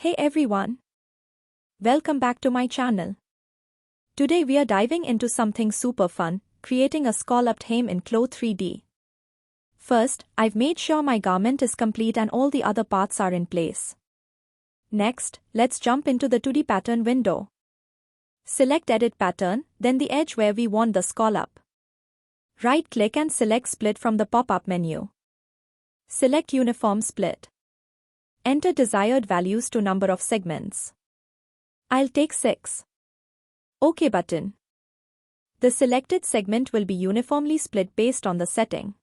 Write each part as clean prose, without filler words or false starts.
Hey everyone! Welcome back to my channel. Today we are diving into something super fun, creating a scalloped hem in CLO3D. First, I've made sure my garment is complete and all the other parts are in place. Next, let's jump into the 2D pattern window. Select Edit Pattern, then the edge where we want the scallop. Right-click and select Split from the pop-up menu. Select Uniform Split. Enter desired values to number of segments. I'll take 6. OK button. The selected segment will be uniformly split based on the setting.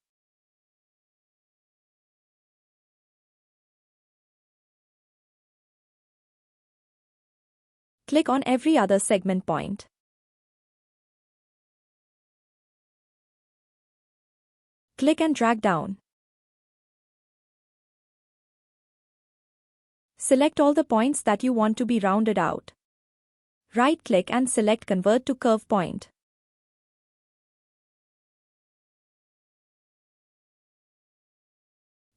Click on every other segment point. Click and drag down. Select all the points that you want to be rounded out. Right-click and select Convert to Curve Point.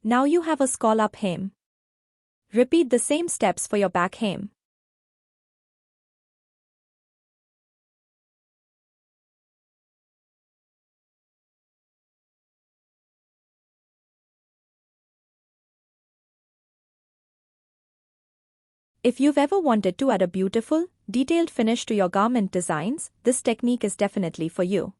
Now you have a scallop hem. Repeat the same steps for your back hem. If you've ever wanted to add a beautiful, detailed finish to your garment designs, this technique is definitely for you.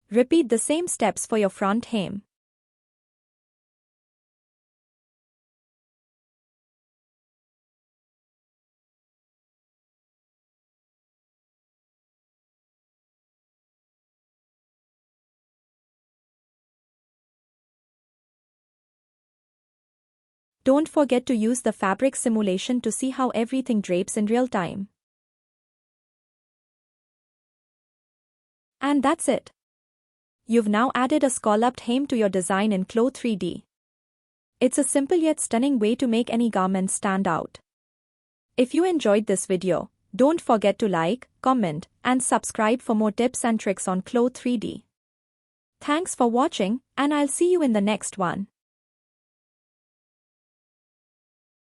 Repeat the same steps for your front hem. Don't forget to use the fabric simulation to see how everything drapes in real time. And that's it. You've now added a scalloped hem to your design in CLO3D. It's a simple yet stunning way to make any garment stand out. If you enjoyed this video, don't forget to like, comment, and subscribe for more tips and tricks on CLO3D. Thanks for watching, and I'll see you in the next one.